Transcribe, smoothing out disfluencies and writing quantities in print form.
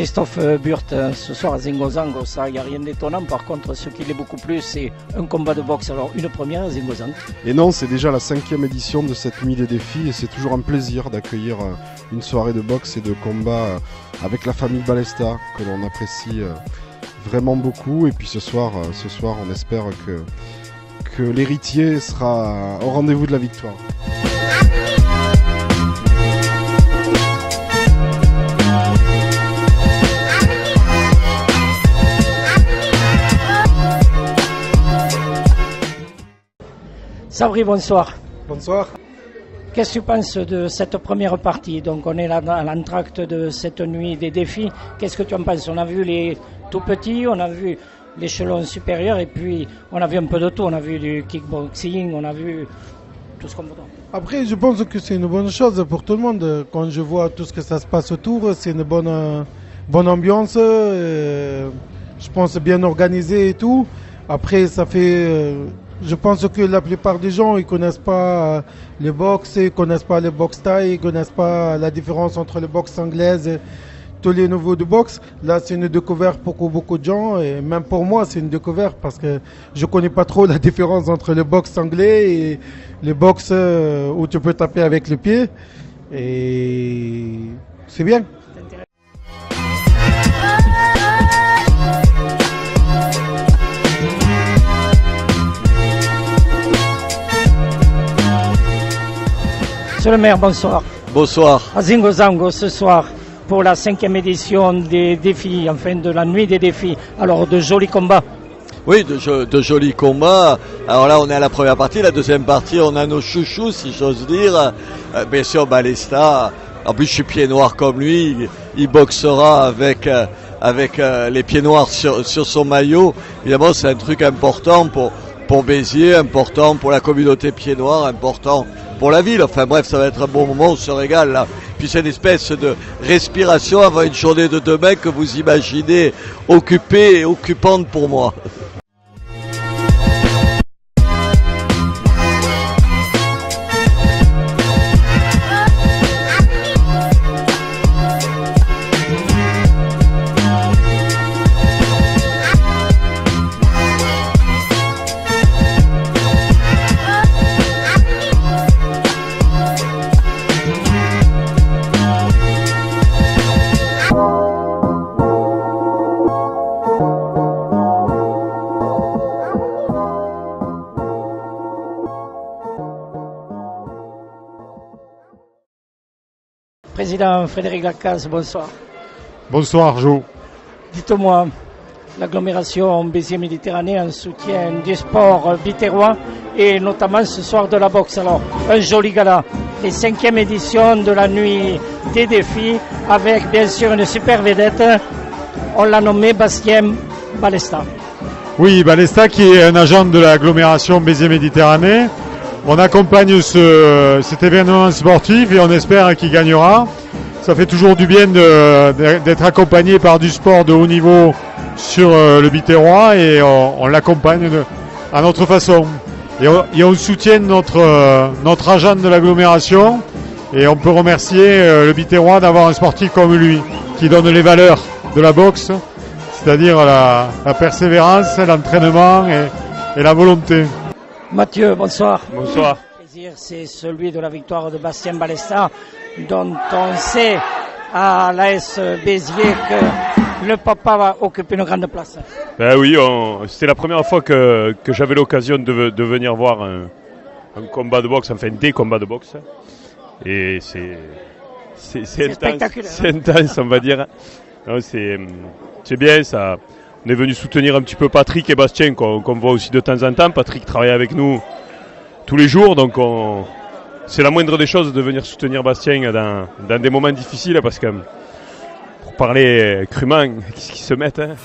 Christophe Burt, ce soir à Zingozango, ça, il n'y a rien d'étonnant. Par contre, ce qui l'est beaucoup plus, c'est un combat de boxe. Alors, une première à Zingozango. Et non, c'est déjà la 5e édition de cette nuit des défis et c'est toujours un plaisir d'accueillir une soirée de boxe et de combat avec la famille Balesta que l'on apprécie vraiment beaucoup. Et puis ce soir, on espère que l'héritier sera au rendez-vous de la victoire. Sabri, bonsoir. Bonsoir. Qu'est-ce que tu penses de cette première partie? Donc on est là à l'entracte de cette nuit des défis. Qu'est-ce que tu en penses? On a vu les tout petits, on a vu l'échelon supérieur et puis on a vu un peu de tout. On a vu du kickboxing, on a vu tout ce qu'on veut. Après, je pense que c'est une bonne chose pour tout le monde. Quand je vois tout ce que ça se passe autour, c'est une bonne ambiance. Je pense bien organisé et tout. Après, ça fait... je pense que la plupart des gens, ils connaissent pas le boxe, ils connaissent pas le boxe thaï, ils connaissent pas la différence entre le boxe anglaise et tous les niveaux de boxe. Là, c'est une découverte pour beaucoup de gens et même pour moi, c'est une découverte parce que je connais pas trop la différence entre le boxe anglais et le boxe où tu peux taper avec le pied. Et c'est bien. Monsieur le maire, bonsoir. Bonsoir. À Zingozango ce soir pour la 5e édition des défis, enfin de la nuit des défis. Alors de jolis combats. Oui, de jolis combats. Alors là, on est à la première partie. La deuxième partie, on a nos chouchous, si j'ose dire. Bien sûr, Balesta. En plus, je suis pied noir comme lui. Il boxera avec les pieds noirs sur son maillot. Évidemment, c'est un truc important pour Béziers, important pour la communauté pied noir, important pour la ville. Enfin bref, ça va être un bon moment, on se régale là. Puis c'est une espèce de respiration avant une journée de demain que vous imaginez occupée et occupante pour moi. Président Frédéric Lacaze, bonsoir. Bonsoir, Jo. Dites-moi, l'agglomération Béziers-Méditerranée en soutien du sport biterrois et notamment ce soir de la boxe. Alors, un joli gala, les 5e édition de la nuit des défis avec bien sûr une super vedette. On l'a nommé Bastien Balesta. Oui, Balesta qui est un agent de l'agglomération Béziers-Méditerranée. On accompagne cet événement sportif et on espère qu'il gagnera. Ça fait toujours du bien d'être accompagné par du sport de haut niveau sur le Biterrois et on l'accompagne à notre façon. Et on soutient notre agent de l'agglomération et on peut remercier le Biterrois d'avoir un sportif comme lui qui donne les valeurs de la boxe, c'est-à-dire la persévérance, l'entraînement et la volonté. Mathieu, bonsoir. Bonsoir. Le plaisir, c'est celui de la victoire de Bastien Balesta, dont on sait à l'AS Béziers que le papa va occuper une grande place. Ben oui, c'était la première fois que j'avais l'occasion de venir voir un combat de boxe, enfin des combats de boxe. Et c'est spectaculaire. C'est intense, on va dire. Non, c'est bien, ça. On est venu soutenir un petit peu Patrick et Bastien, qu'on voit aussi de temps en temps. Patrick travaille avec nous tous les jours, donc c'est la moindre des choses de venir soutenir Bastien dans des moments difficiles, parce que, pour parler crûment, qu'est-ce qu'ils se mettent, hein.